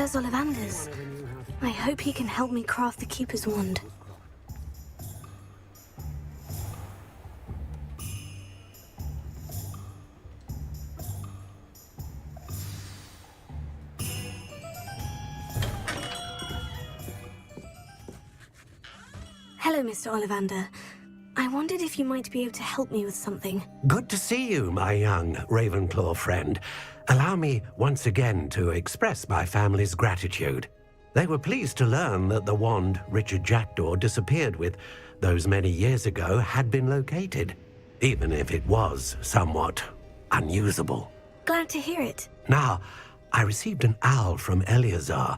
There's Ollivander's. I hope he can help me craft the Keeper's wand. Hello, Mr. Ollivander. I wondered if you might be able to help me with something. Good to see you, my young Ravenclaw friend. Allow me once again to express my family's gratitude. They were pleased to learn that the wand Richard Jackdaw disappeared with those many years ago had been located, even if it was somewhat unusable. Glad to hear it. Now, I received an owl from Eleazar,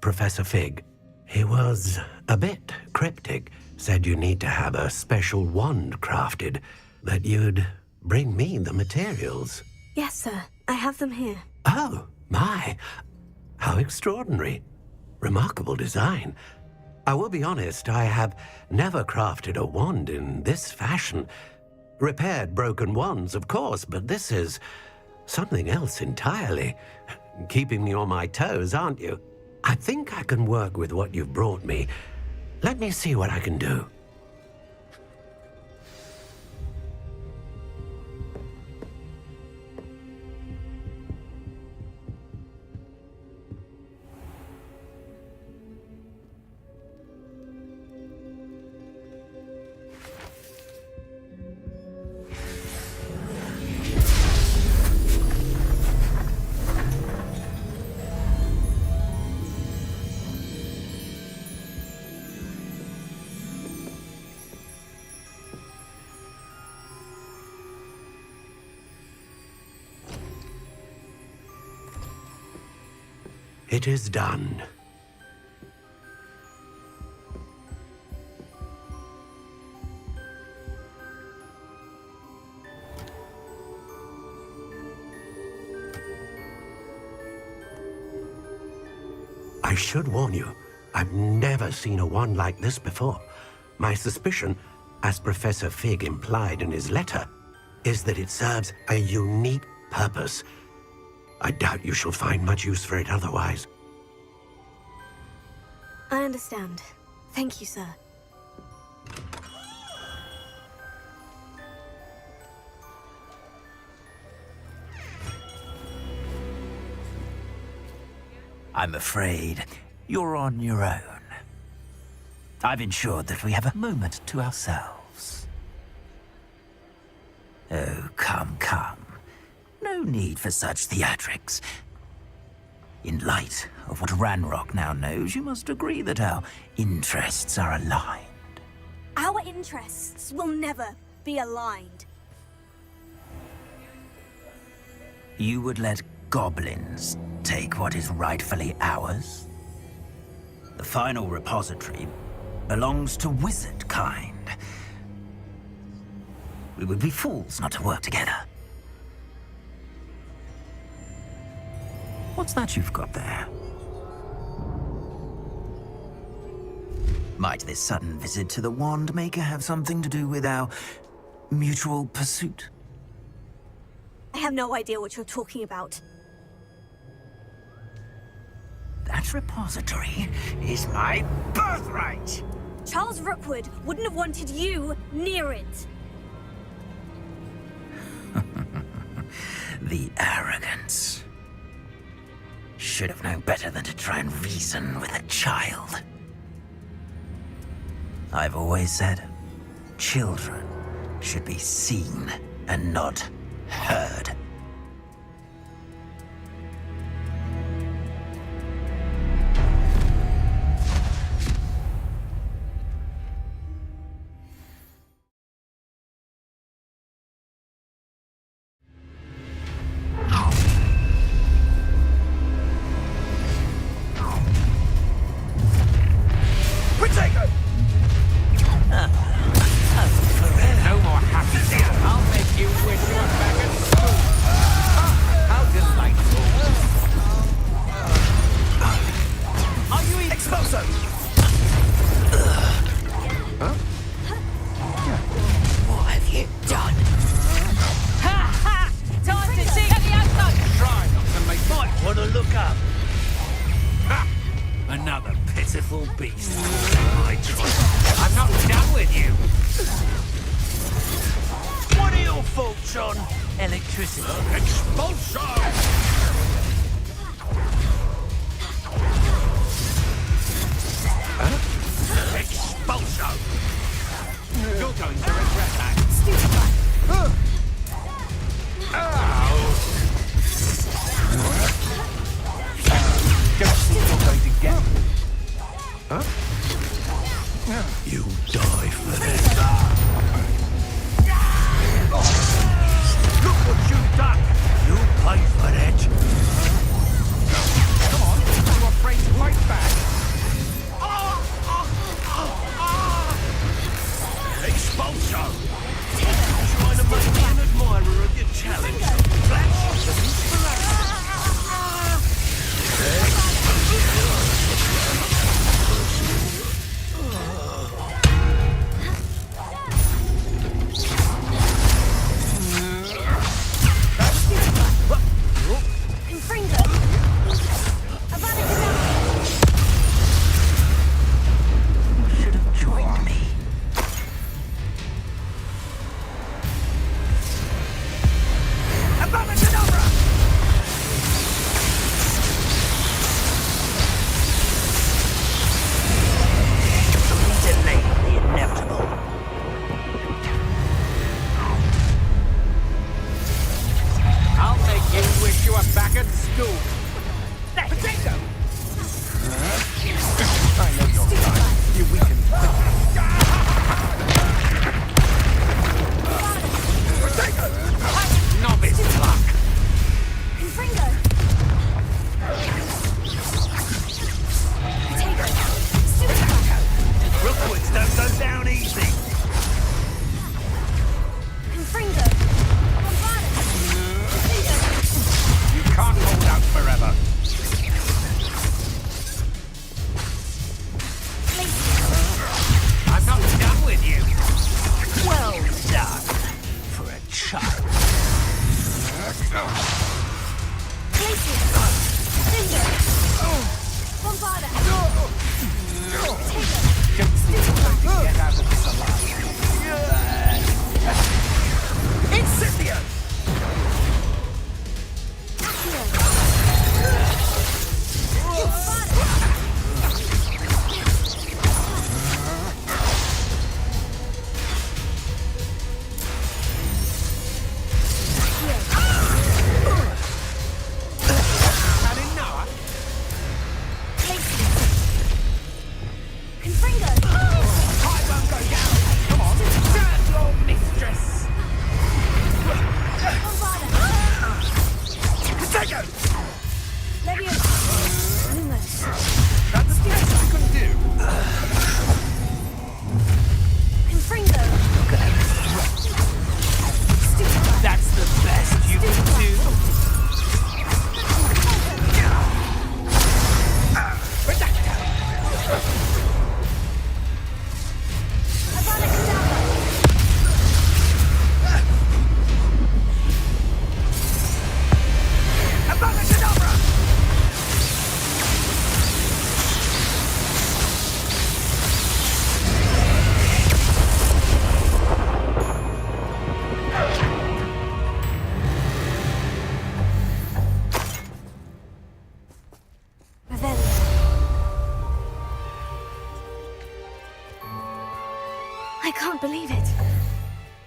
Professor Fig. He was a bit cryptic, said you need to have a special wand crafted, that you'd bring me the materials. Yes, sir. I have them here. Oh, my. How extraordinary. Remarkable design. I will be honest, I have never crafted a wand in this fashion. Repaired broken wands, of course, but this is something else entirely. Keeping me on my toes, aren't you? I think I can work with what you've brought me. Let me see what I can do. It is done. I should warn you, I've never seen a wand like this before. My suspicion, as Professor Fig implied in his letter, is that it serves a unique purpose. I doubt you shall find much use for it otherwise. I understand. Thank you, sir. I'm afraid you're on your own. I've ensured that we have a moment to ourselves. Oh, come, come. No need for such theatrics. In light of what Ranrock now knows, you must agree that our interests are aligned. Our interests will never be aligned. You would let goblins take what is rightfully ours? The final repository belongs to wizard kind. We would be fools not to work together. What's that you've got there? Might this sudden visit to the Wand Maker have something to do with our mutual pursuit? I have no idea what you're talking about. That repository is my birthright! Charles Rookwood wouldn't have wanted you near it. The arrogance. Should have known better than to try and reason with a child. I've always said, children should be seen and not heard. No more happy. I'll make you wish you were back at school. awful beast. My choice. I'm not done with you. What are your thoughts on electricity? Expulsion! Expulsion! You're going to regret that. Ow! Don't think you're going to get me. Huh? You die for this. Look what you've done! You pay for it! Come on, are you afraid to fight back? Expulso! Trying to make me an admirer of your challenge. Flash of inspiration.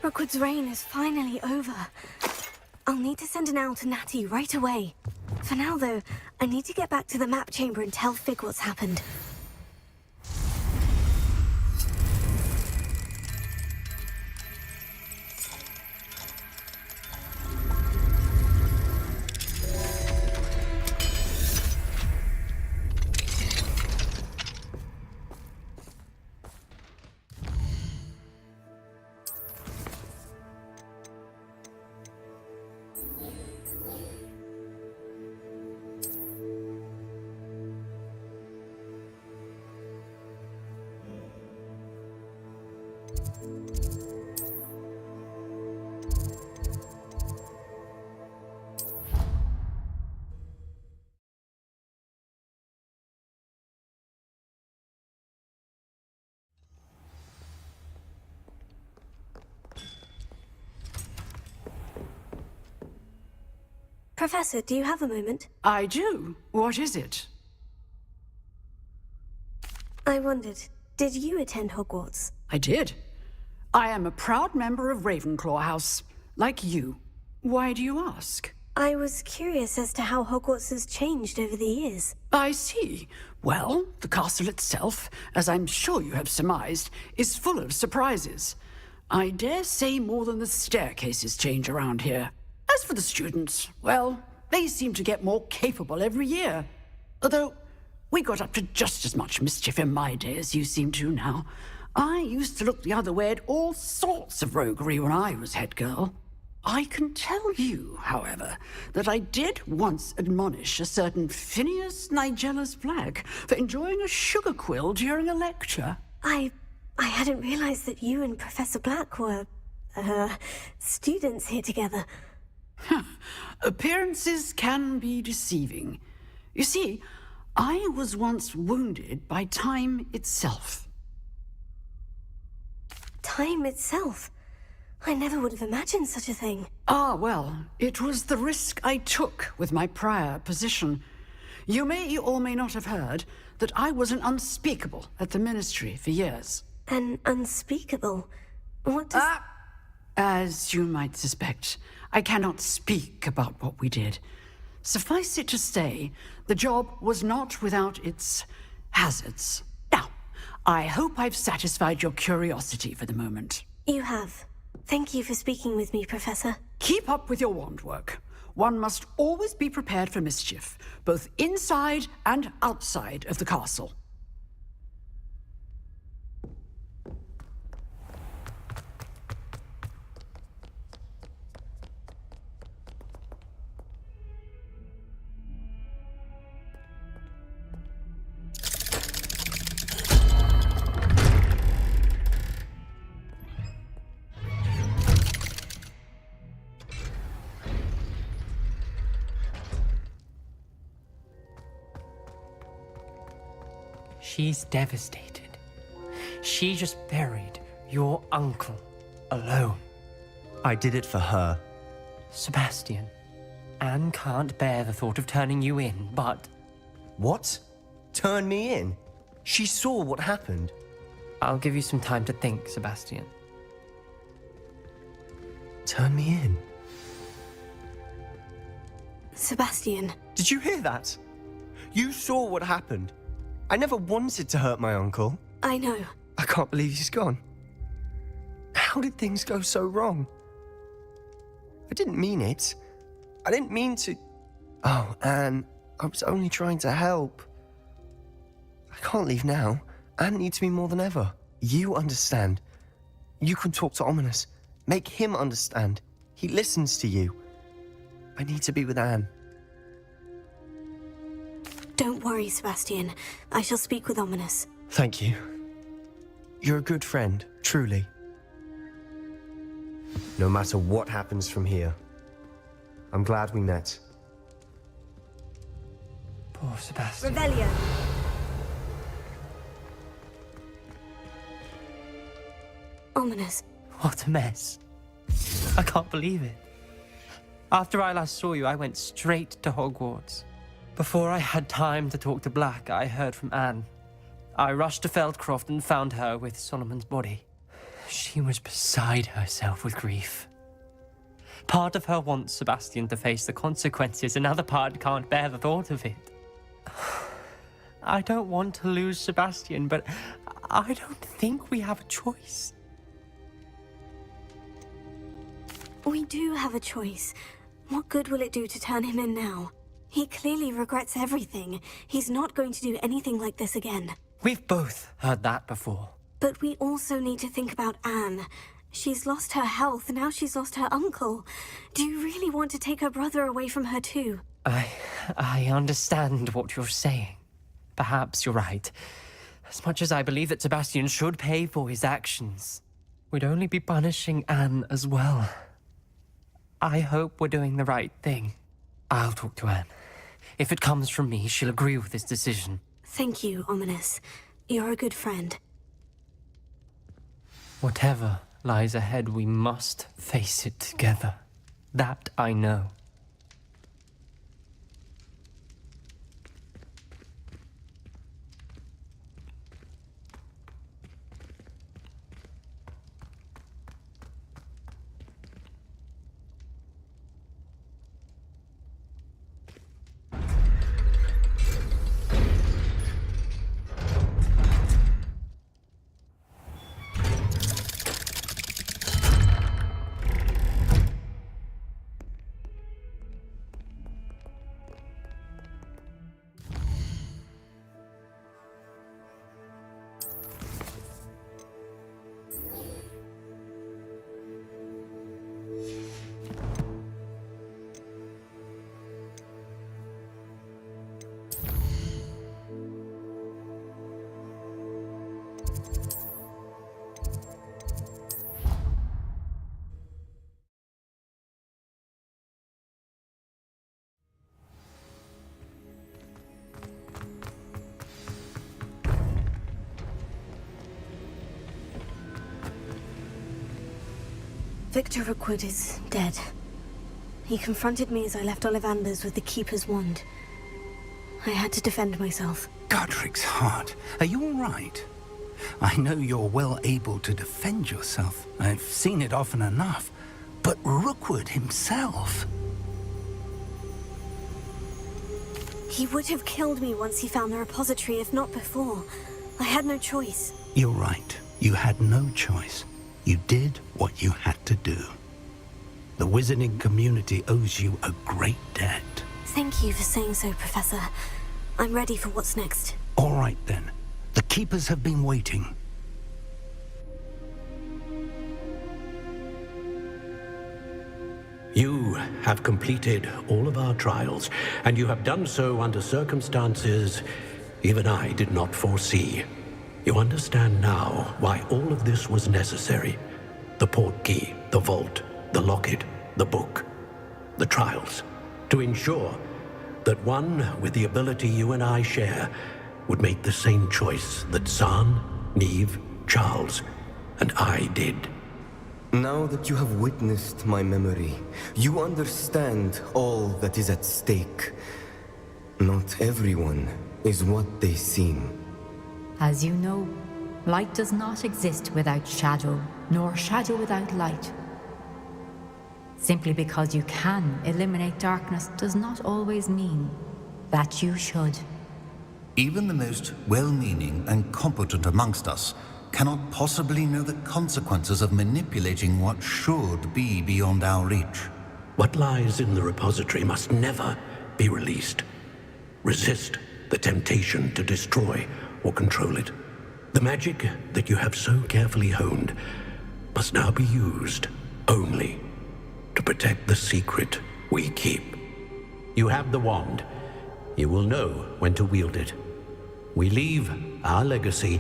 Hogwarts' reign is finally over. I'll need to send an owl to Natty right away. For now, though, I need to get back to the map chamber and tell Fig what's happened. Professor, do you have a moment? I do. What is it? I wondered, did you attend Hogwarts? I did. I am a proud member of Ravenclaw House, like you. Why do you ask? I was curious as to how Hogwarts has changed over the years. I see. Well, the castle itself, as I'm sure you have surmised, is full of surprises. I dare say more than the staircases change around here. As for the students, well, they seem to get more capable every year. Although, we got up to just as much mischief in my day as you seem to now. I used to look the other way at all sorts of roguery when I was head girl. I can tell you, however, that I did once admonish a certain Phineas Nigella's Black for enjoying a sugar quill during a lecture. I hadn't realized that you and Professor Black were, students here together. Appearances can be deceiving. You see, I was once wounded by time itself. Time itself? I never would have imagined such a thing. Ah, well, it was the risk I took with my prior position. You may or may not have heard that I was an unspeakable at the Ministry for years. An unspeakable? What does... As you might suspect, I cannot speak about what we did. Suffice it to say, the job was not without its hazards. Now, I hope I've satisfied your curiosity for the moment. You have. Thank you for speaking with me, Professor. Keep up with your wand work. One must always be prepared for mischief, both inside and outside of the castle. She's devastated. She just buried your uncle alone. I did it for her. Sebastian, Anne can't bear the thought of turning you in, but... What? Turn me in? She saw what happened. I'll give you some time to think, Sebastian. Turn me in? Sebastian. Did you hear that? You saw what happened. I never wanted to hurt my uncle. I know. I can't believe he's gone. How did things go so wrong? I didn't mean it. I didn't mean to... Oh, Anne, I was only trying to help. I can't leave now. Anne needs me more than ever. You understand. You can talk to Ominous. Make him understand. He listens to you. I need to be with Anne. Don't worry, Sebastian. I shall speak with Ominous. Thank you. You're a good friend, truly. No matter what happens from here, I'm glad we met. Poor Sebastian. Revelio. Ominous. What a mess. I can't believe it. After I last saw you, I went straight to Hogwarts. Before I had time to talk to Black, I heard from Anne. I rushed to Feldcroft and found her with Solomon's body. She was beside herself with grief. Part of her wants Sebastian to face the consequences, another part can't bear the thought of it. I don't want to lose Sebastian, but I don't think we have a choice. We do have a choice. What good will it do to turn him in now? He clearly regrets everything. He's not going to do anything like this again. We've both heard that before. But we also need to think about Anne. She's lost her health, now she's lost her uncle. Do you really want to take her brother away from her too? I understand what you're saying. Perhaps you're right. As much as I believe that Sebastian should pay for his actions, we'd only be punishing Anne as well. I hope we're doing the right thing. I'll talk to Anne. If it comes from me, she'll agree with this decision. Thank you, Ominous. You're a good friend. Whatever lies ahead, we must face it together. That I know. Victor Rookwood is dead. He confronted me as I left Ollivanders with the Keeper's wand. I had to defend myself. Godric's heart. Are you all right? I know you're well able to defend yourself. I've seen it often enough. But Rookwood himself... He would have killed me once he found the repository, if not before. I had no choice. You're right. You had no choice. You did what you had to do. The wizarding community owes you a great debt. Thank you for saying so, Professor. I'm ready for what's next. All right, then. The Keepers have been waiting. You have completed all of our trials, and you have done so under circumstances even I did not foresee. You understand now why all of this was necessary. The portkey, the vault, the locket, the book, the trials. To ensure that one with the ability you and I share would make the same choice that Zahn, Neve, Charles, and I did. Now that you have witnessed my memory, you understand all that is at stake. Not everyone is what they seem. As you know, light does not exist without shadow, nor shadow without light. Simply because you can eliminate darkness does not always mean that you should. Even the most well-meaning and competent amongst us cannot possibly know the consequences of manipulating what should be beyond our reach. What lies in the repository must never be released. Resist the temptation to destroy or control it. The magic that you have so carefully honed must now be used only to protect the secret we keep. You have the wand. You will know when to wield it. We leave our legacy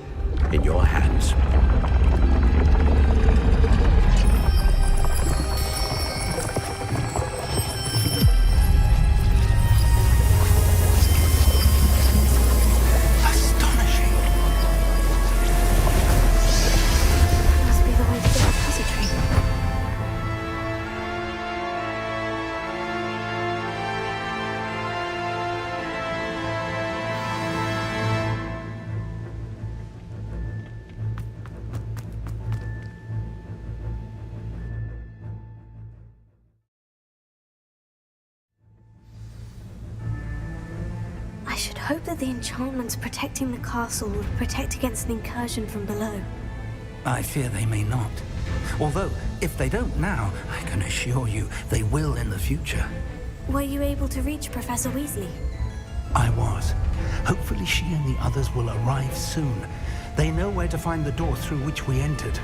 in your hands. I hope that the enchantments protecting the castle will protect against an incursion from below. I fear they may not. Although, if they don't now, I can assure you they will in the future. Were you able to reach Professor Weasley? I was. Hopefully she and the others will arrive soon. They know where to find the door through which we entered.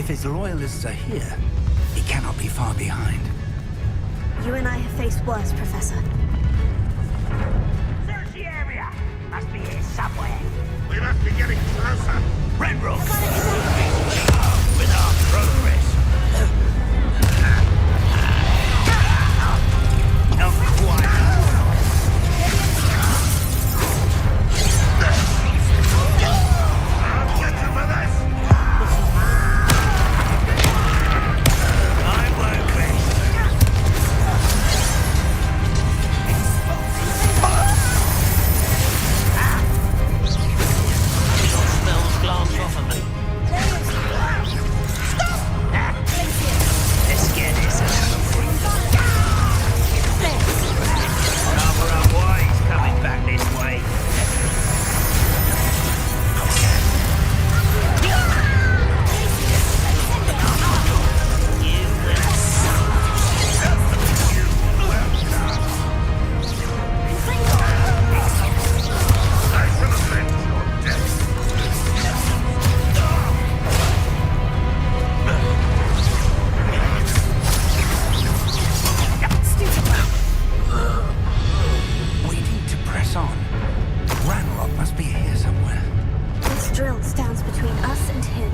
His loyalists are here. He cannot be far behind. You and I have faced worse, Professor. Search the area! Must be here somewhere. We must be getting closer. Renrock! With our progress. Not quite. I'll get you for this. press on. Ranrock must be here somewhere. This drill stands between us and him.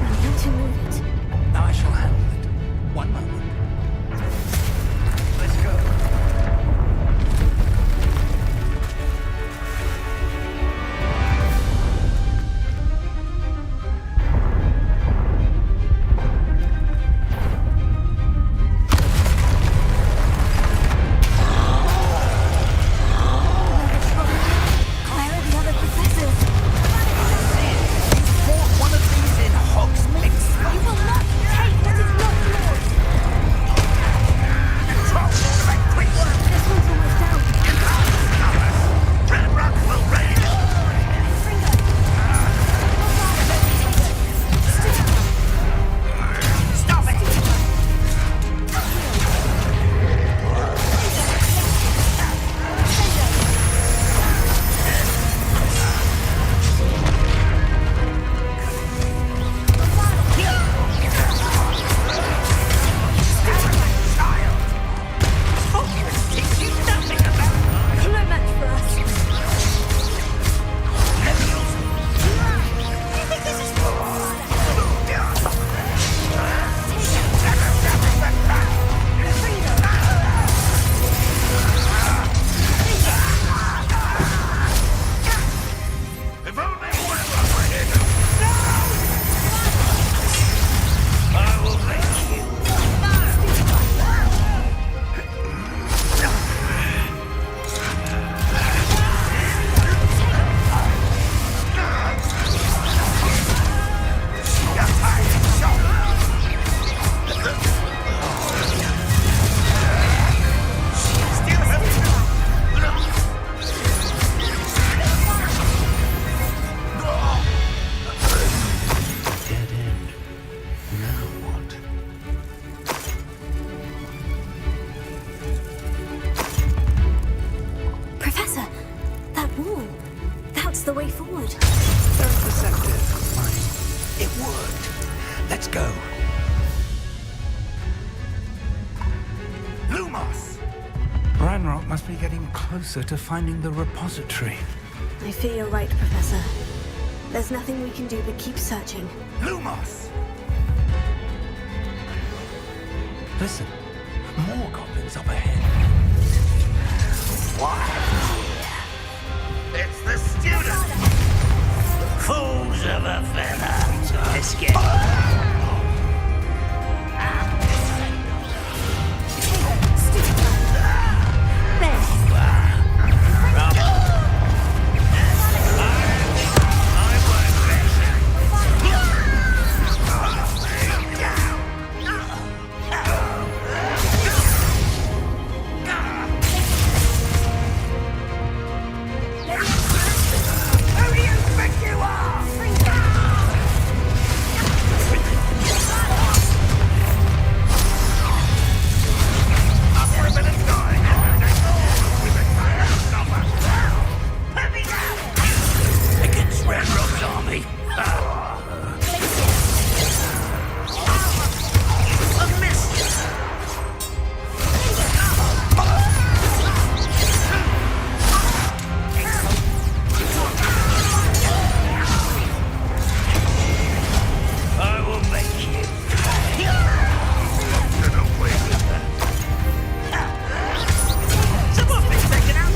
We need to move it. I shall handle it. One moment. Let's go. Where are the other professors? One of these in Hogsmeade. You will not take what is not yours! This one's almost down. Ranrock will raid! Stop it! No match for us. If only Ranrock were here to... I will make you. Dead end. Now what? Professor, that wall. That's the way forward. Don't deceptive. Fine. It worked. Let's go. Lumos! Ranrock must be getting closer to finding the repository. I fear you're right, Professor. There's nothing we can do but keep searching. Lumos! Listen, more goblins up ahead. It's the student! Fools of a feather! Escape! Who do you think you are? Against Ranrock's army. A miss! I will make you. Get away with that. Someone's been taken out.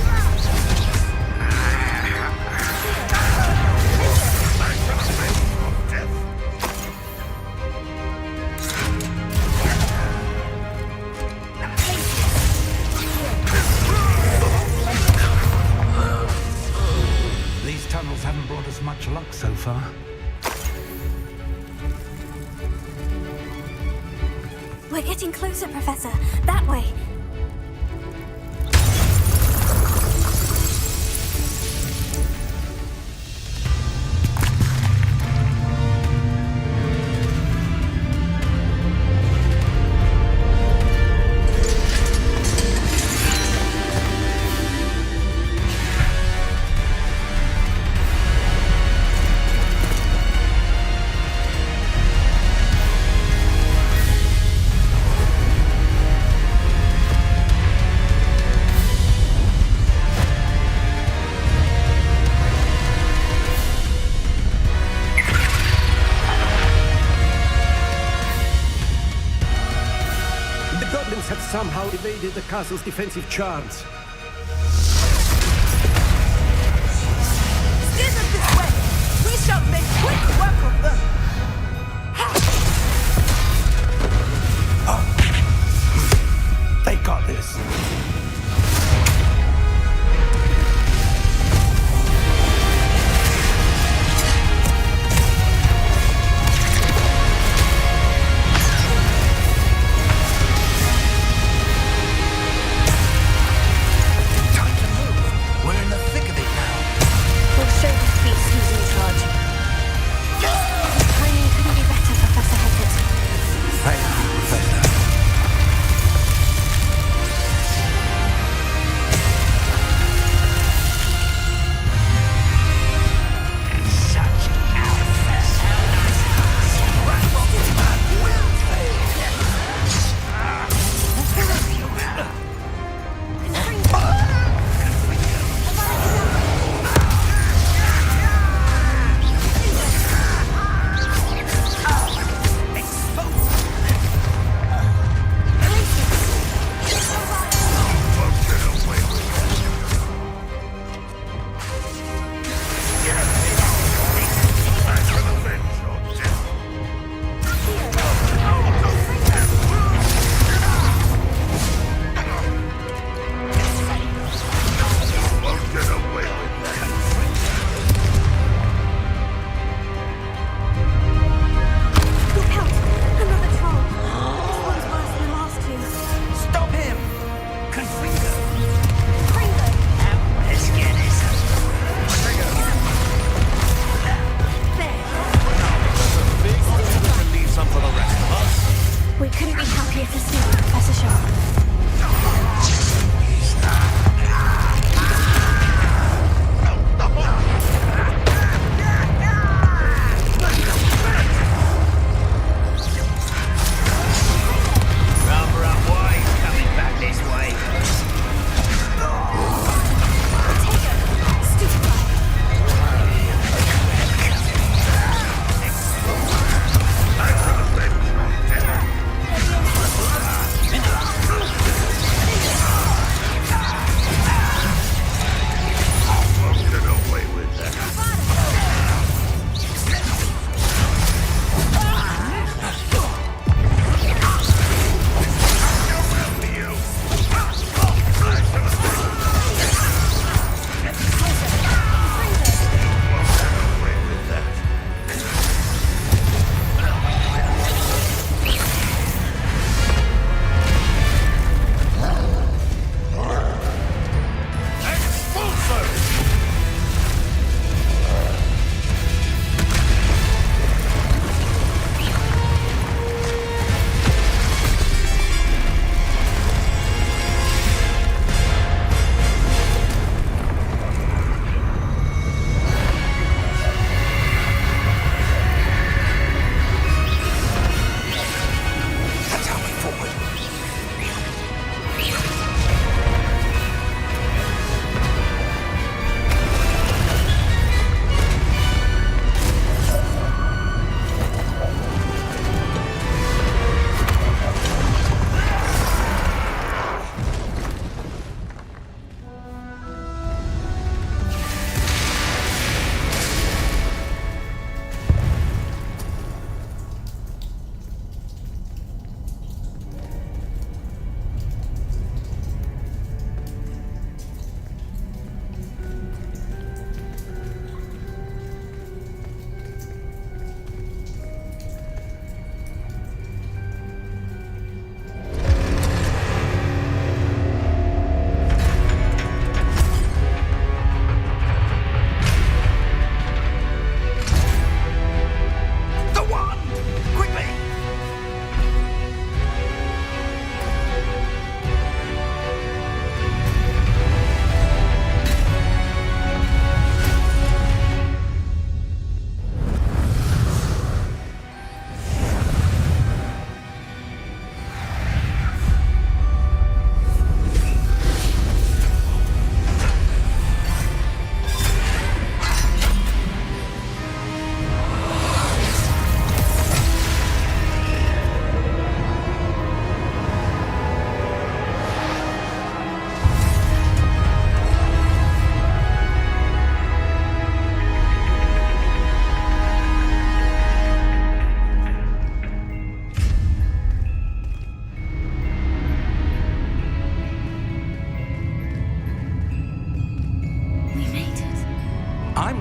These tunnels haven't brought us much luck so far. We're getting closer, Professor. That way. somehow evaded the castle's defensive charms. Steer them this way! We shall make quick work of them! They got this.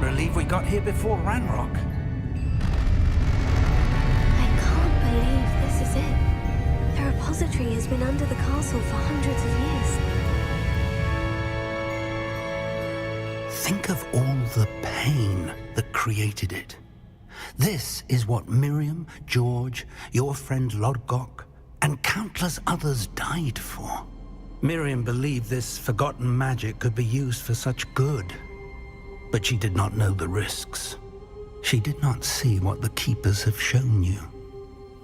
believe we got here before Ranrock. I can't believe this is it. The repository has been under the castle for hundreds of years. Think of all the pain that created it. This is what Miriam, George, your friend Lodgok, and countless others died for. Miriam believed this forgotten magic could be used for such good, but she did not know the risks. She did not see what the Keepers have shown you,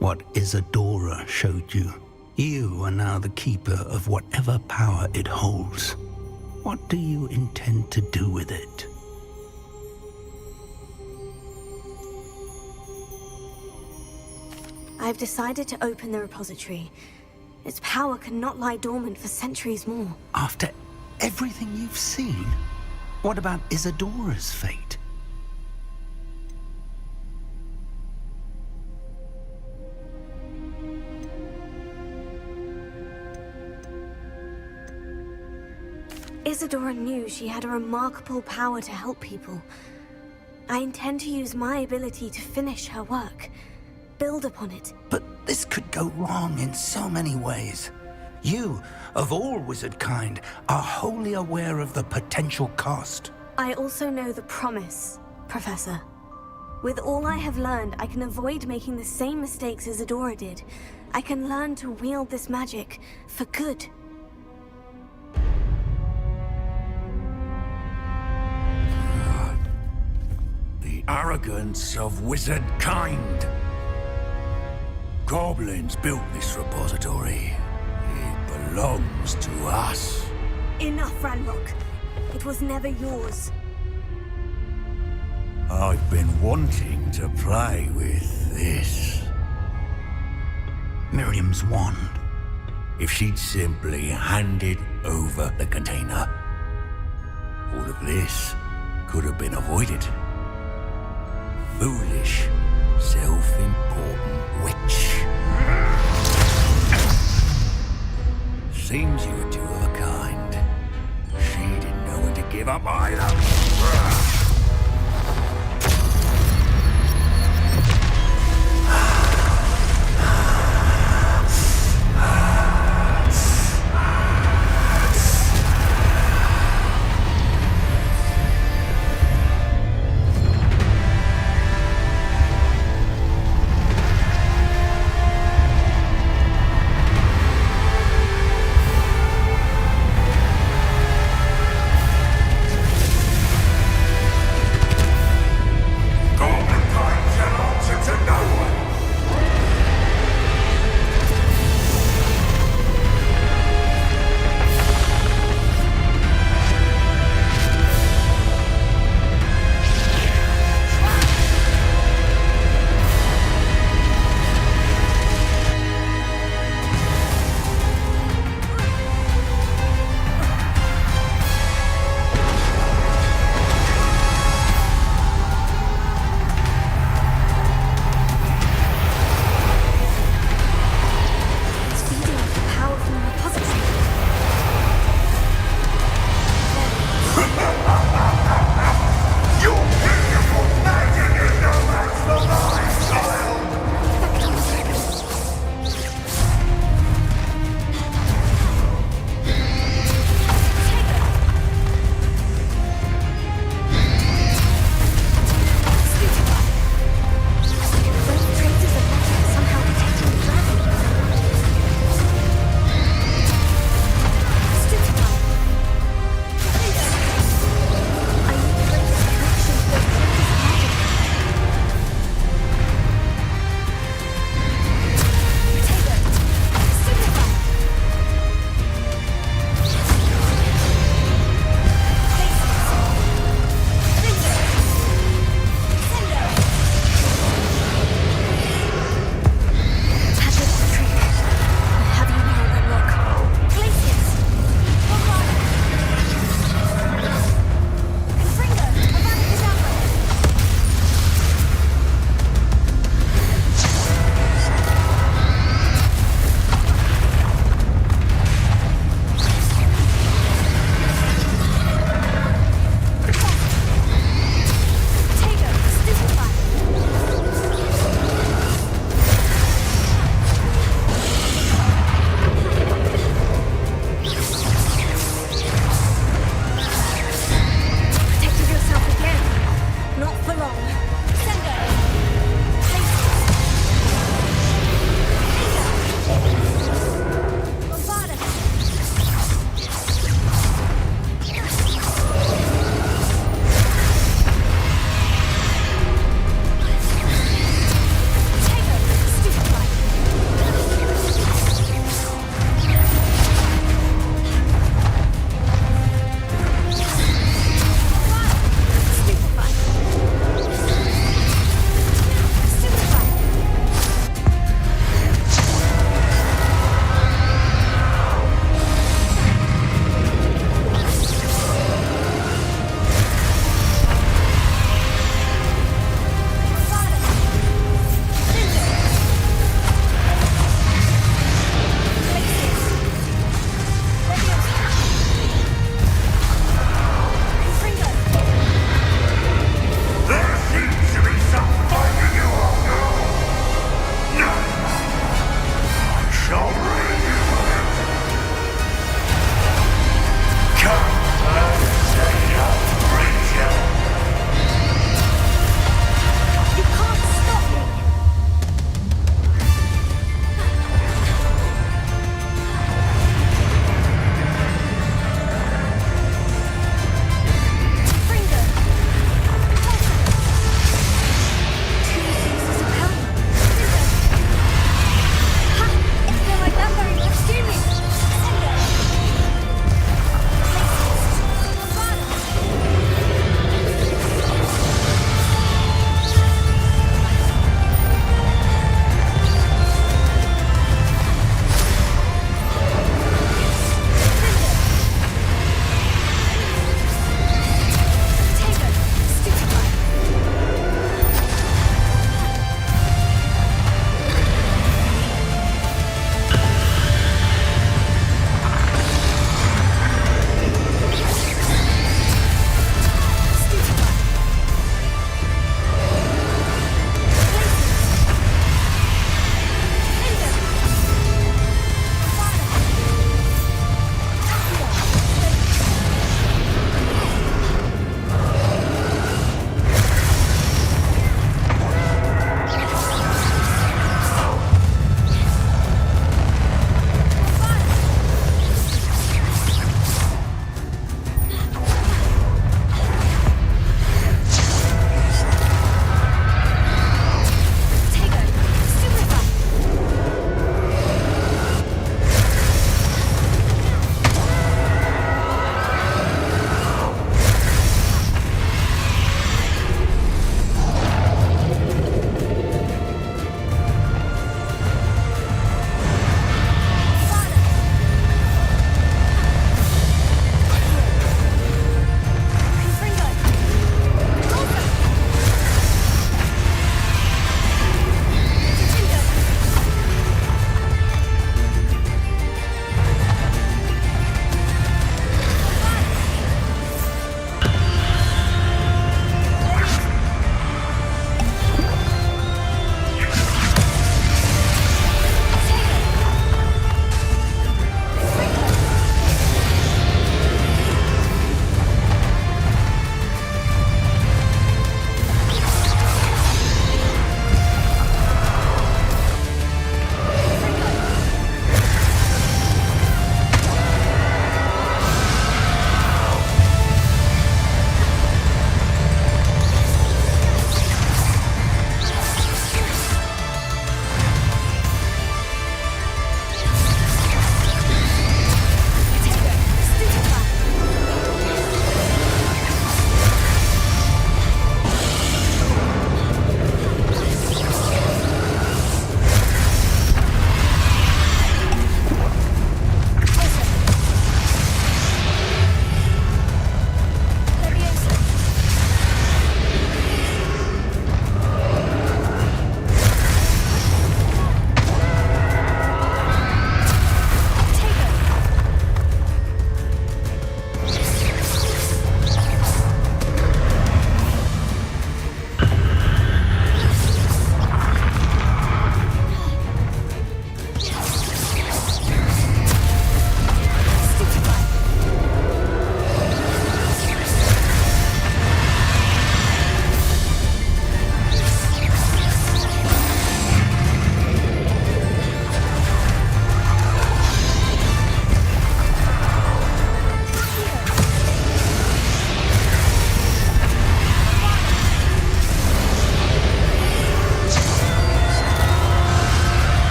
what Isadora showed you. You are now the Keeper of whatever power it holds. What do you intend to do with it? I've decided to open the repository. Its power cannot lie dormant for centuries more. After everything you've seen, what about Isadora's fate? Isadora knew she had a remarkable power to help people. I intend to use my ability to finish her work, build upon it. But this could go wrong in so many ways. You, of all wizard kind, are wholly aware of the potential cost. I also know the promise, Professor. With all I have learned, I can avoid making the same mistakes Isadora did. I can learn to wield this magic for good. The arrogance of wizard kind. Goblins built this repository. It belongs to us. Enough, Ranrock. It was never yours. I've been wanting to play with this. Miriam's wand. If she'd simply handed over the container, all of this could have been avoided. Foolish, self-important witch. Seems you were two of a kind. She didn't know when to give up either.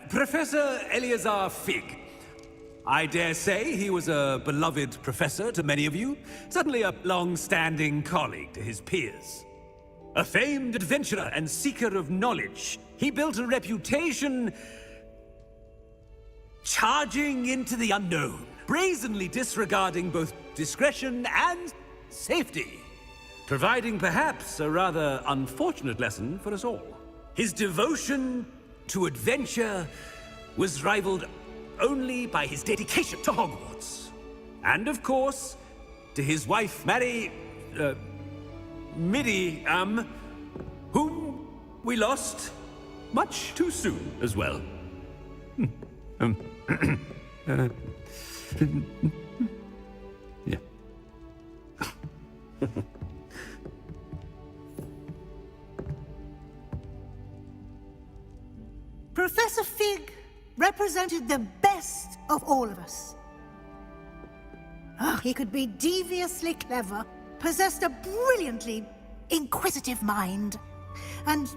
Professor Eleazar Fig. I dare say he was a beloved professor to many of you, certainly a long-standing colleague to his peers. A famed adventurer and seeker of knowledge, he built a reputation charging into the unknown, brazenly disregarding both discretion and safety, providing perhaps a rather unfortunate lesson for us all. His devotion to adventure was rivaled only by his dedication to Hogwarts. And of course, to his wife, Miriam, whom we lost much too soon as well. Yeah. Professor Fig represented the best of all of us. He could be deviously clever, possessed a brilliantly inquisitive mind, and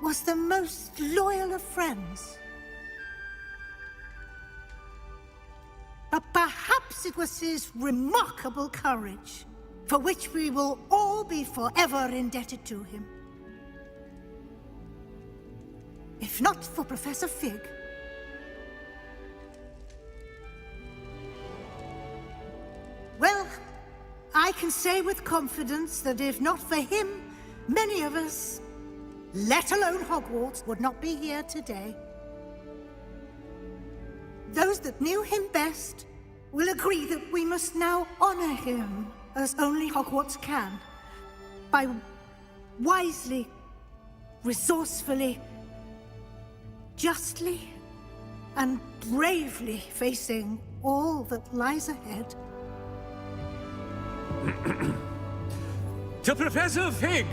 was the most loyal of friends. But perhaps it was his remarkable courage, for which we will all be forever indebted to him. If not for Professor Fig, well, I can say with confidence that if not for him, many of us, let alone Hogwarts, would not be here today. Those that knew him best will agree that we must now honor him as only Hogwarts can, by wisely, resourcefully, justly, and bravely facing all that lies ahead. To Professor Fig!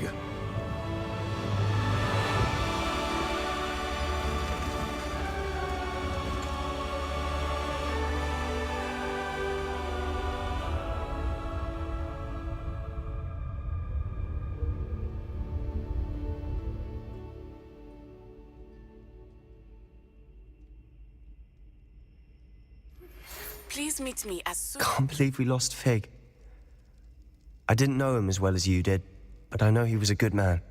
Please meet me as soon. Can't believe we lost Fig. I didn't know him as well as you did, but I know he was a good man.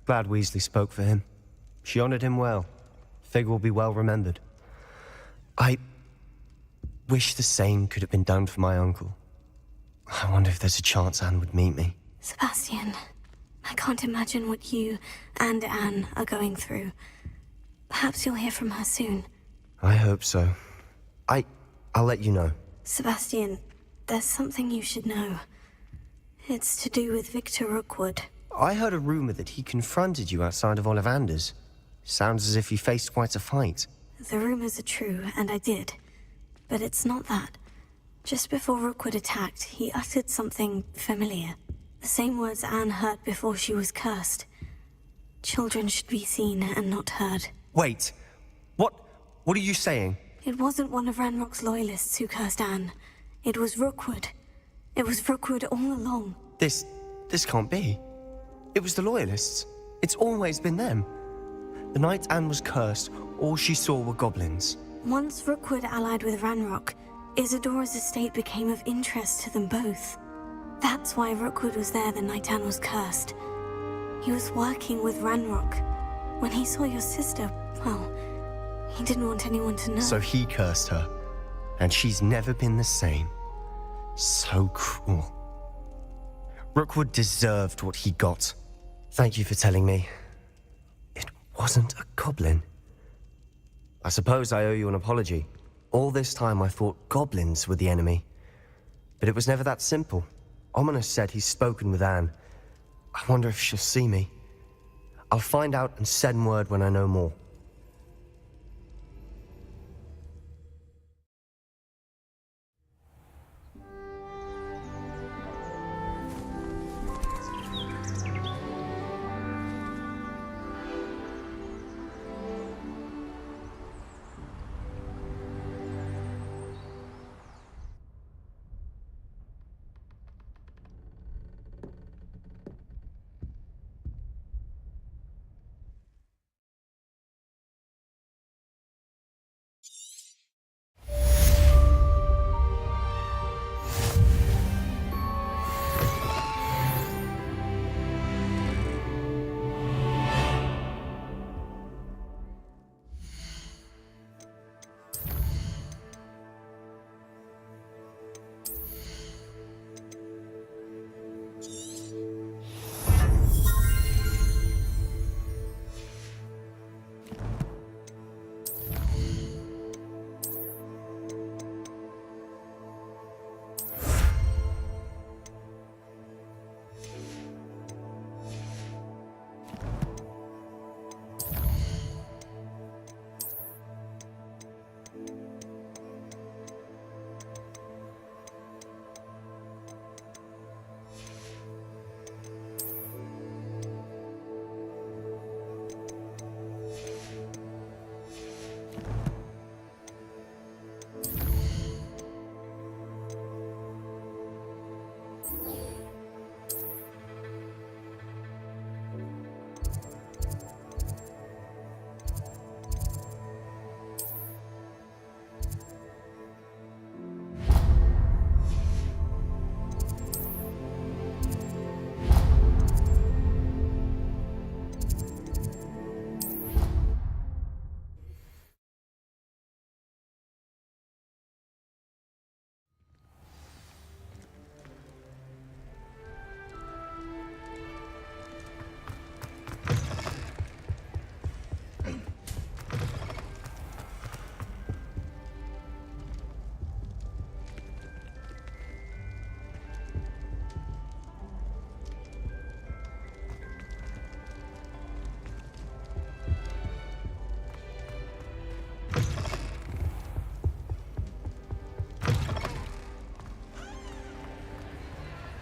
Glad Weasley spoke for him. She honored him well. Fig will be well remembered. I wish the same could have been done for my uncle. I wonder if there's a chance Anne would meet me. Sebastian, I can't imagine what you and Anne are going through. Perhaps you'll hear from her soon. I hope so. I'll let you know. Sebastian, there's something you should know. It's to do with Victor Rookwood. I heard a rumor that he confronted you outside of Ollivander's. Sounds as if you faced quite a fight. The rumors are true, and I did. But it's not that. Just before Rookwood attacked, he uttered something familiar. The same words Anne heard before she was cursed. Children should be seen and not heard. Wait. What are you saying? It wasn't one of Ranrock's loyalists who cursed Anne. It was Rookwood. It was Rookwood all along. This can't be. It was the loyalists. It's always been them. The night Anne was cursed, all she saw were goblins. Once Rookwood allied with Ranrock, Isadora's estate became of interest to them both. That's why Rookwood was there the night Anne was cursed. He was working with Ranrock. When he saw your sister, well, he didn't want anyone to know. So he cursed her, and she's never been the same. So cruel. Rookwood deserved what he got. Thank you for telling me. It wasn't a goblin. I suppose I owe you an apology. All this time I thought goblins were the enemy. But it was never that simple. Ominous said he's spoken with Anne. I wonder if she'll see me. I'll find out and send word when I know more.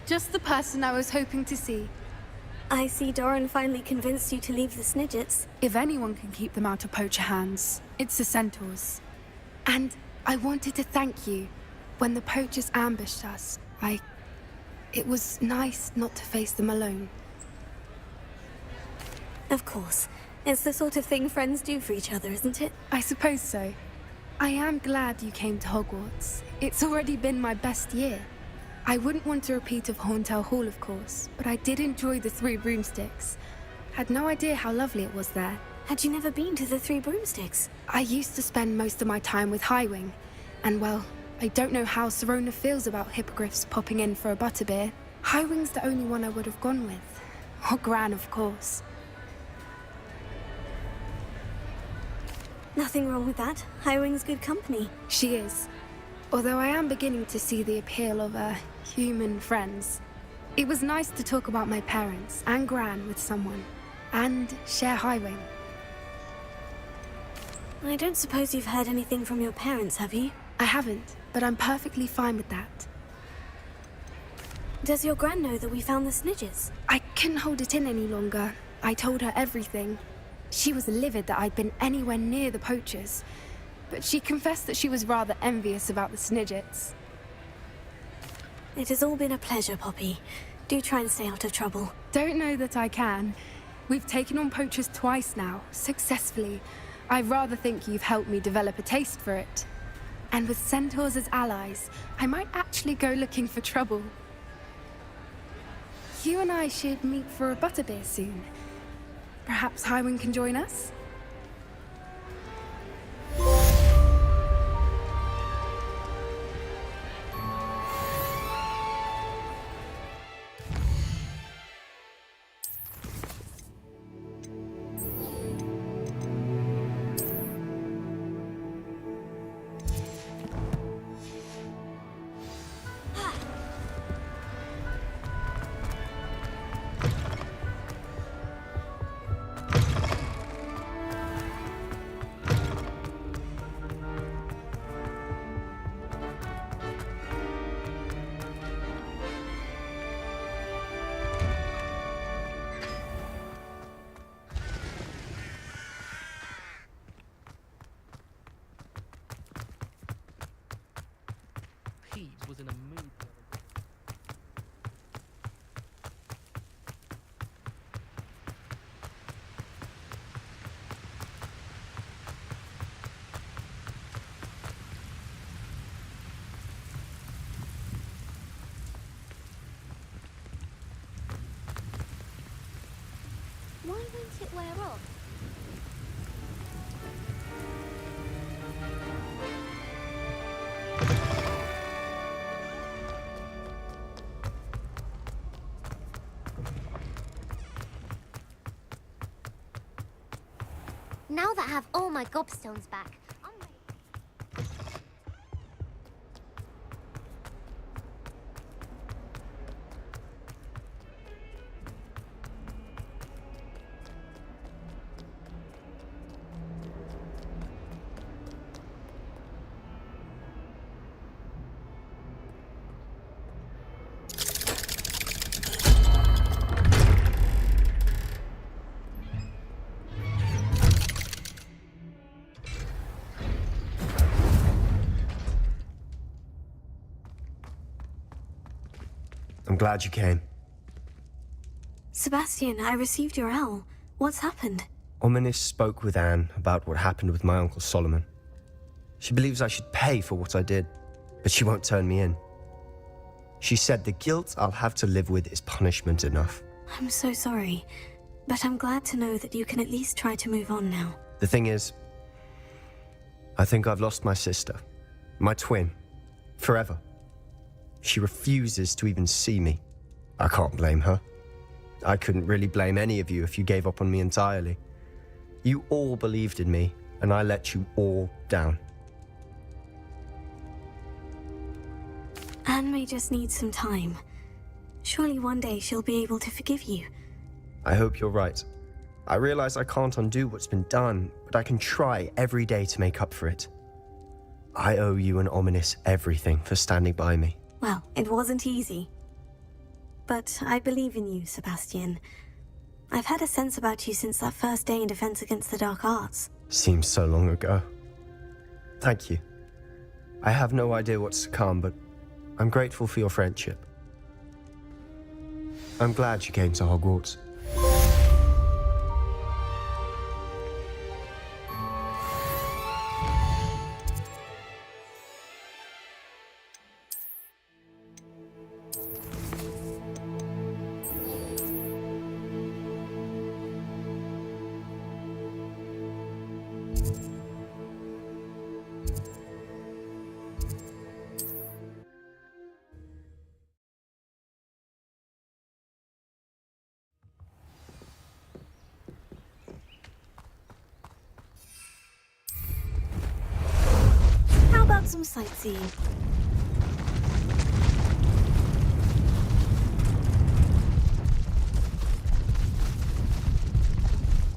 Just the person I was hoping to see. I see Doran finally convinced you to leave the Snidgets. If anyone can keep them out of poacher hands, it's the centaurs. And I wanted to thank you. When the poachers ambushed us, it was nice not to face them alone. Of course. It's the sort of thing friends do for each other, isn't it? I suppose so. I am glad you came to Hogwarts. It's already been my best year. I wouldn't want a repeat of Horntail Hall, of course, but I did enjoy the Three Broomsticks. Had no idea how lovely it was there. Had you never been to the Three Broomsticks? I used to spend most of my time with Highwing, and well, I don't know how Serona feels about hippogriffs popping in for a butterbeer. Highwing's the only one I would have gone with. Or Gran, of course. Nothing wrong with that. Highwing's good company. She is. Although I am beginning to see the appeal of human friends. It was nice to talk about my parents and Gran with someone, and share Highwing. I don't suppose you've heard anything from your parents, have you? I haven't, but I'm perfectly fine with that. Does your Gran know that we found the Snidgets? I couldn't hold it in any longer. I told her everything. She was livid that I'd been anywhere near the poachers, but she confessed that she was rather envious about the Snidgets. It has all been a pleasure, Poppy. Do try and stay out of trouble. Don't know that I can. We've taken on poachers twice now, successfully. I rather think you've helped me develop a taste for it. And with centaurs as allies, I might actually go looking for trouble. You and I should meet for a butterbeer soon. Perhaps Highwing can join us? Was in a mood. Why won't it wear off? Now that I have all my gobstones back, I'm ready. I'm glad you came. Sebastian, I received your owl. What's happened? Ominis spoke with Anne about what happened with my Uncle Solomon. She believes I should pay for what I did, but she won't turn me in. She said the guilt I'll have to live with is punishment enough. I'm so sorry, but I'm glad to know that you can at least try to move on now. The thing is, I think I've lost my sister, my twin, forever. She refuses to even see me. I can't blame her. I couldn't really blame any of you if you gave up on me entirely. You all believed in me, and I let you all down. Anne may just need some time. Surely one day she'll be able to forgive you. I hope you're right. I realize I can't undo what's been done, but I can try every day to make up for it. I owe you and Ominis everything for standing by me. Well, it wasn't easy. But I believe in you, Sebastian. I've had a sense about you since that first day in Defense Against the Dark Arts. Seems so long ago. Thank you. I have no idea what's to come, but I'm grateful for your friendship. I'm glad you came to Hogwarts. Some sightseeing.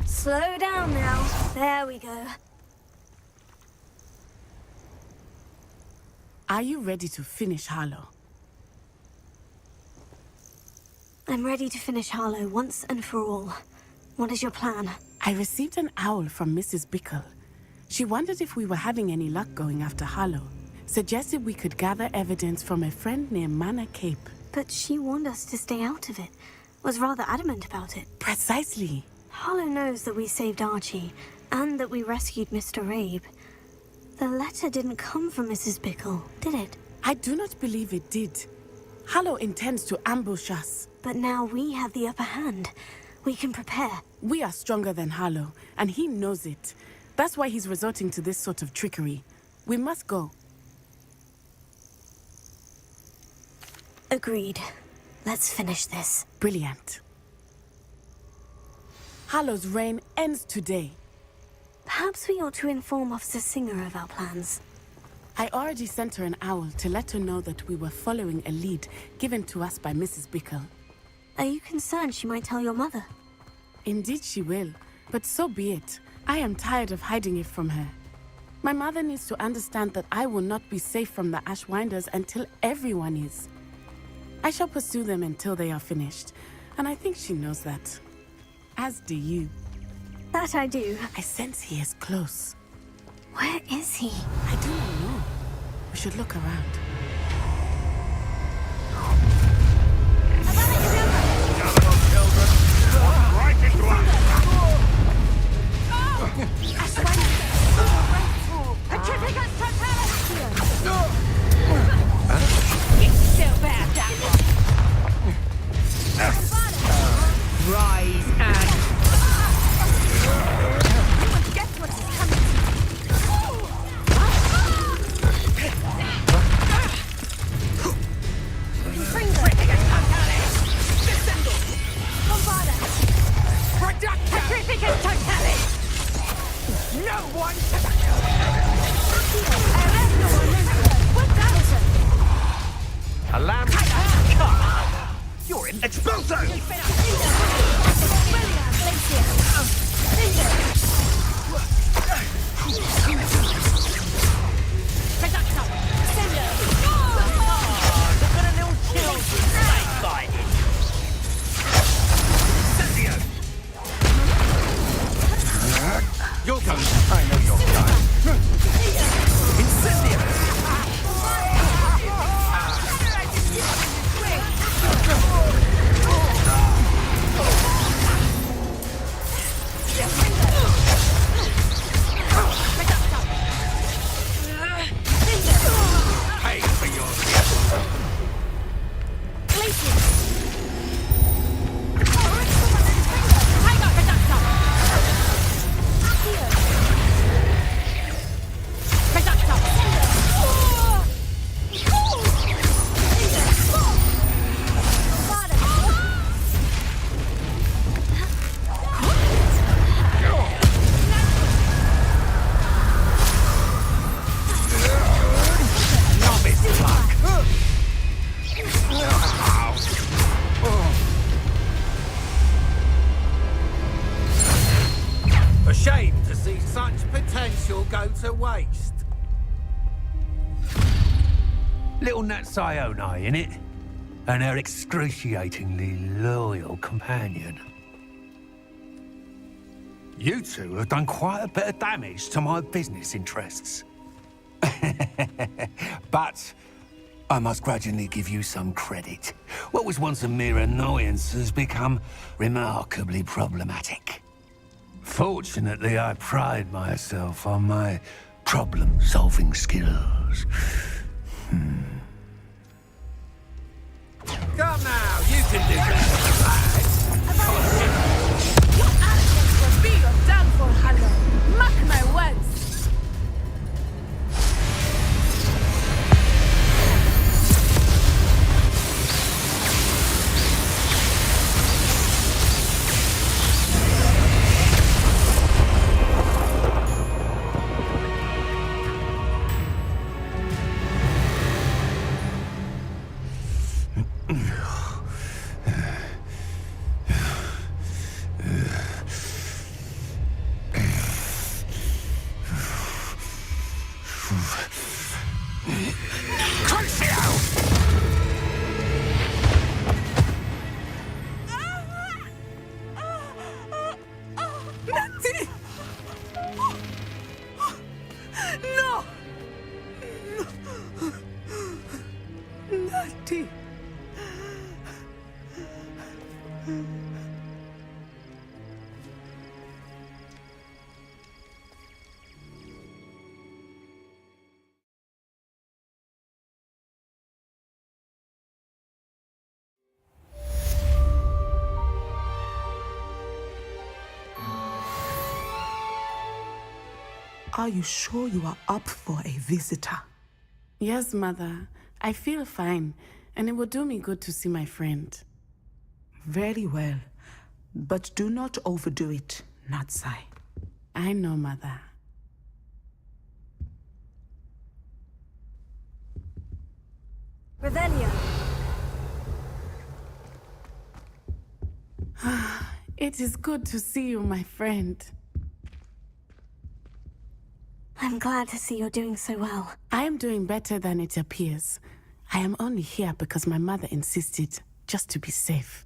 Slow down now. There we go. Are you ready to finish Harlow? I'm ready to finish Harlow once and for all. What is your plan? I received an owl from Mrs. Bickle. She wondered if we were having any luck going after Harlow. Suggested we could gather evidence from a friend near Manor Cape. But she warned us to stay out of it. Was rather adamant about it. Precisely. Harlow knows that we saved Archie, and that we rescued Mr. Rabe. The letter didn't come from Mrs. Bickle, did it? I do not believe it did. Harlow intends to ambush us. But now we have the upper hand. We can prepare. We are stronger than Harlow, and he knows it. That's why he's resorting to this sort of trickery. We must go. Agreed. Let's finish this. Brilliant. Harlow's reign ends today. Perhaps we ought to inform Officer Singer of our plans. I already sent her an owl to let her know that we were following a lead given to us by Mrs. Bickle. Are you concerned she might tell your mother? Indeed she will, but so be it. I am tired of hiding it from her. My mother needs to understand that I will not be safe from the Ashwinders until everyone is. I shall pursue them until they are finished, and I think she knows that. As do you. That I do. I sense he is close. Where is he? I do not know. We should look around. Rise and... Guess what is coming? No one... Alarm! You're in expulso! Your gun. I know your gun. Incendio! A shame to see such potential go to waste. Little Natsione, innit? And her excruciatingly loyal companion. You two have done quite a bit of damage to my business interests. But I must grudgingly give you some credit. What was once a mere annoyance has become remarkably problematic. Fortunately, I pride myself on my problem-solving skills. Come now, you can do that. Your arrogance will be your downfall, Harlow. Mark my words. Are you sure you are up for a visitor? Yes, Mother. I feel fine, and it will do me good to see my friend. Very well. But do not overdo it, Natsai. I know, Mother. Revelio. It is good to see you, my friend. I'm glad to see you're doing so well. I am doing better than it appears. I am only here because my mother insisted, just to be safe.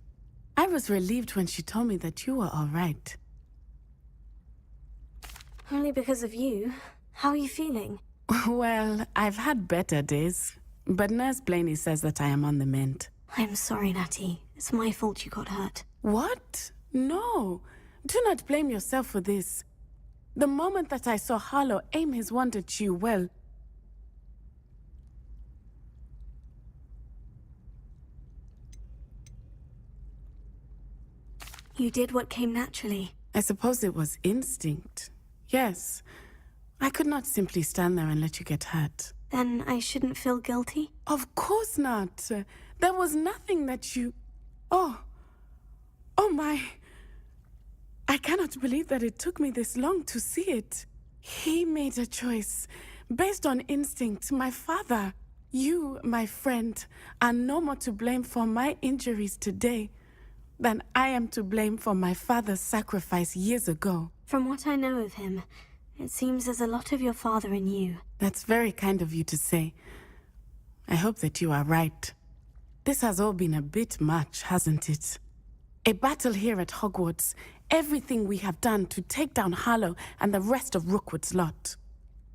I was relieved when she told me that you were all right. Only because of you. How are you feeling? Well, I've had better days, but Nurse Blaney says that I am on the mend. I'm sorry, Natty. It's my fault you got hurt. What? No. Do not blame yourself for this. The moment that I saw Harlow aim his wand at you, well... You did what came naturally. I suppose it was instinct. Yes. I could not simply stand there and let you get hurt. Then I shouldn't feel guilty? Of course not. There was nothing that you... Oh my... I cannot believe that it took me this long to see it. He made a choice based on instinct. My father, you, my friend, are no more to blame for my injuries today than I am to blame for my father's sacrifice years ago. From what I know of him, it seems there's a lot of your father in you. That's very kind of you to say. I hope that you are right. This has all been a bit much, hasn't it? A battle here at Hogwarts, everything we have done to take down Harlow and the rest of Rookwood's lot.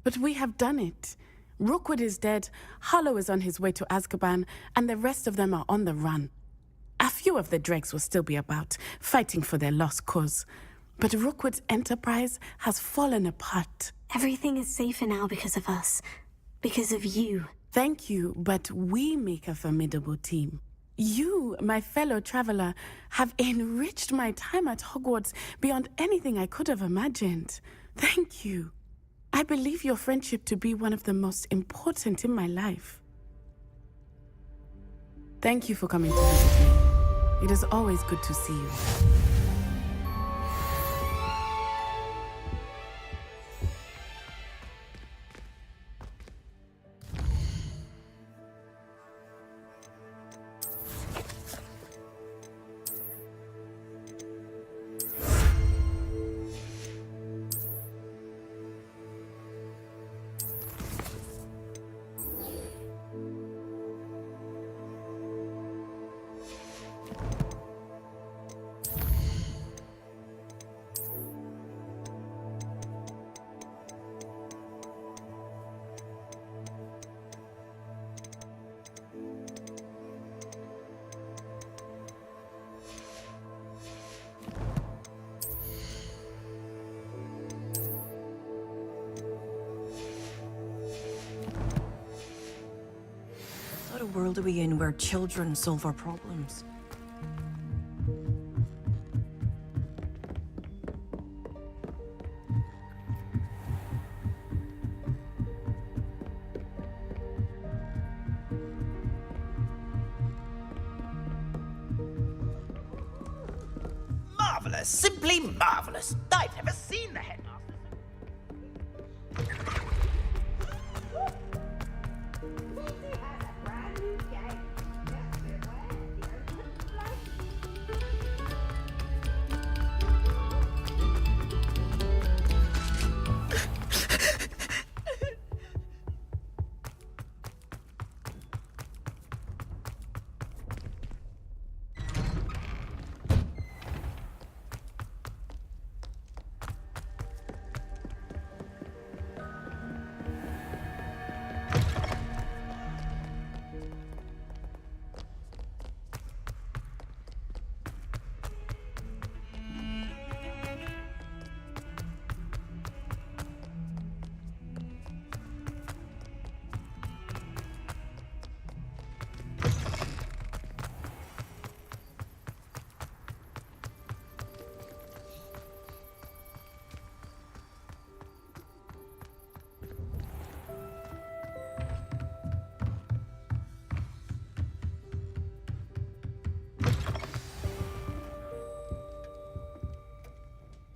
But we have done it. Rookwood is dead, Harlow is on his way to Azkaban, and the rest of them are on the run. A few of the dregs will still be about, fighting for their lost cause. But Rookwood's enterprise has fallen apart. Everything is safer now because of us. Because of you. Thank you, but we make a formidable team. You, my fellow traveler, have enriched my time at Hogwarts beyond anything I could have imagined. Thank you. I believe your friendship to be one of the most important in my life. Thank you for coming to visit me. It is always good to see you. What world are we in where children solve our problems? Marvelous! Simply marvelous! I've never seen the headmaster.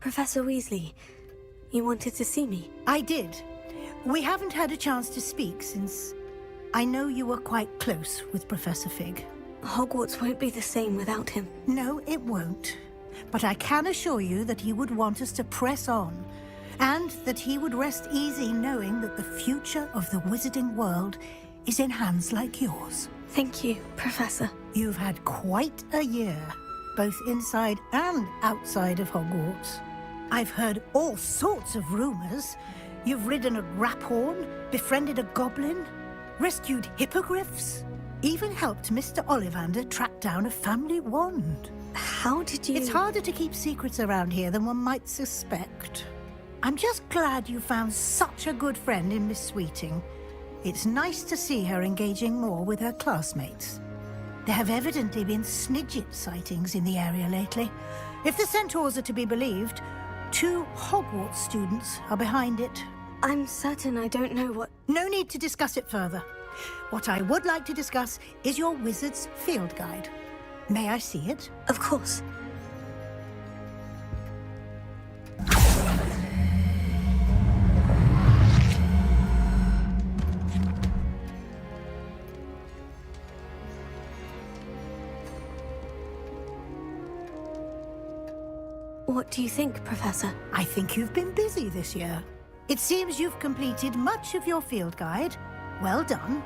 Professor Weasley, you wanted to see me? I did. We haven't had a chance to speak since I know you were quite close with Professor Fig. Hogwarts won't be the same without him. No, it won't. But I can assure you that he would want us to press on, and that he would rest easy knowing that the future of the wizarding world is in hands like yours. Thank you, Professor. You've had quite a year, both inside and outside of Hogwarts. I've heard all sorts of rumors. You've ridden a graphorn, befriended a goblin, rescued hippogriffs, even helped Mr. Ollivander track down a family wand. How did you... It's harder to keep secrets around here than one might suspect. I'm just glad you found such a good friend in Miss Sweeting. It's nice to see her engaging more with her classmates. There have evidently been Snidget sightings in the area lately. If the centaurs are to be believed, 2 Hogwarts students are behind it. I'm certain I don't know what... No need to discuss it further. What I would like to discuss is your wizard's field guide. May I see it? Of course. What do you think, Professor? I think you've been busy this year. It seems you've completed much of your field guide. Well done.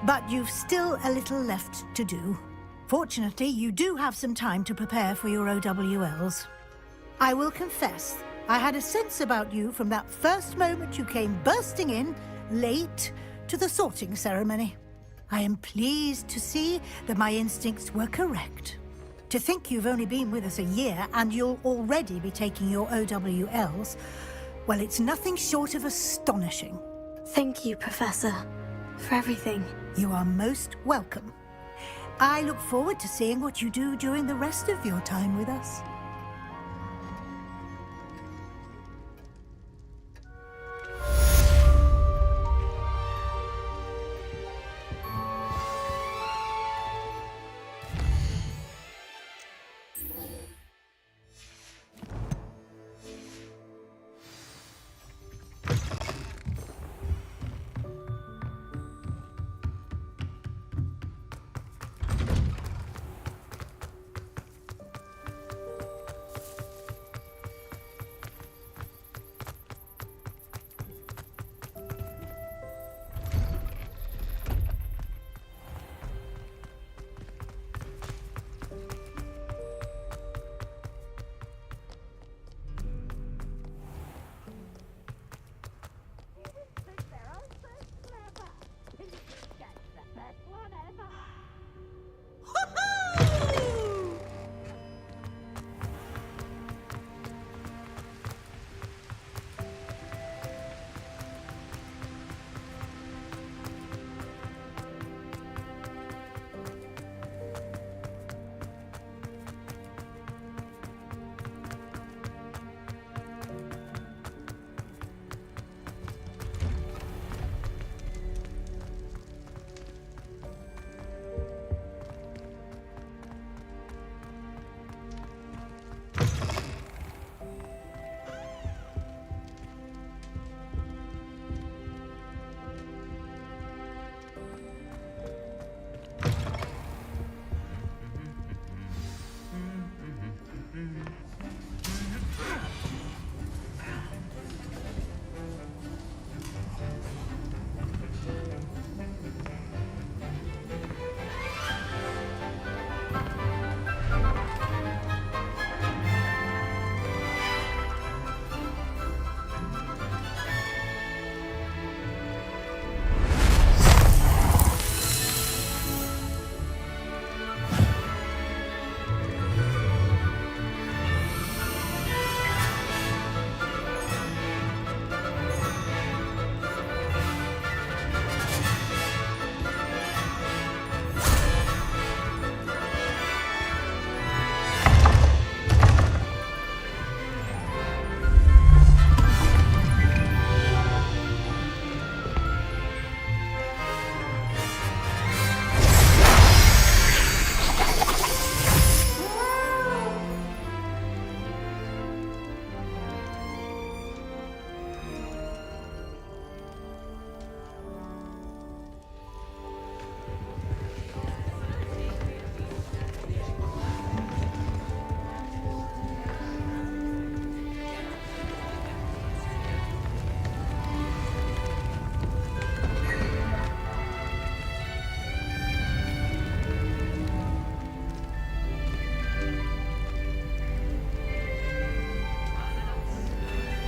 But you've still a little left to do. Fortunately, you do have some time to prepare for your OWLs. I will confess, I had a sense about you from that first moment you came bursting in, late, to the sorting ceremony. I am pleased to see that my instincts were correct. To think you've only been with us a year and you'll already be taking your OWLs, well, it's nothing short of astonishing. Thank you, Professor, for everything. You are most welcome. I look forward to seeing what you do during the rest of your time with us.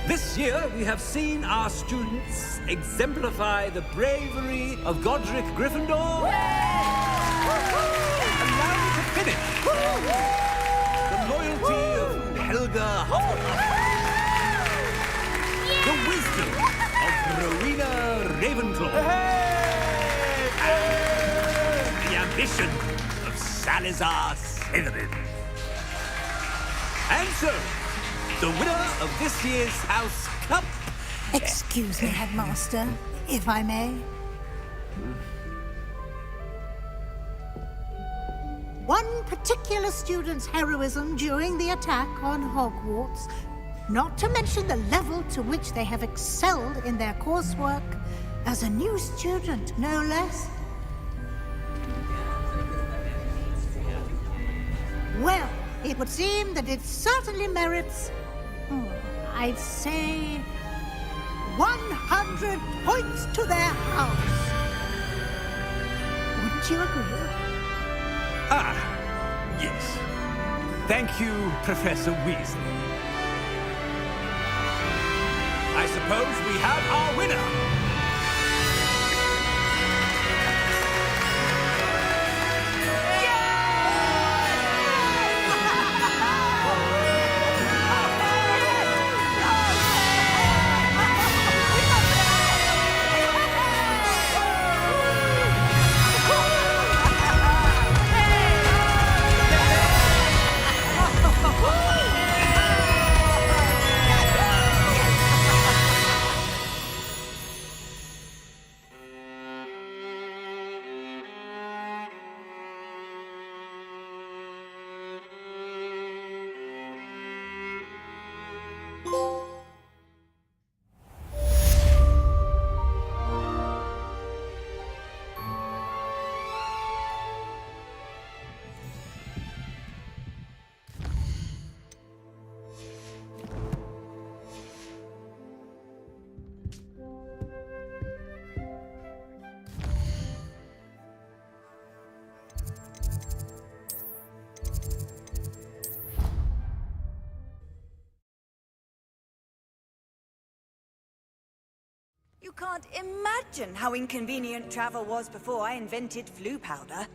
This year, we have seen our students exemplify the bravery of Godric Gryffindor. And now to finish, the loyalty of Helga Hufflepuff. The wisdom of Rowena Ravenclaw. And the ambition of Salazar Slytherin. And so, the winner of this year's House Cup... Excuse me, Headmaster, if I may. One particular student's heroism during the attack on Hogwarts, not to mention the level to which they have excelled in their coursework, as a new student, no less. Well, it would seem that it certainly merits... I'd say 100 points to their house. Wouldn't you agree? Ah, yes. Thank you, Professor Weasley. I suppose we have our winner. can't imagine how inconvenient travel was before I invented flu powder.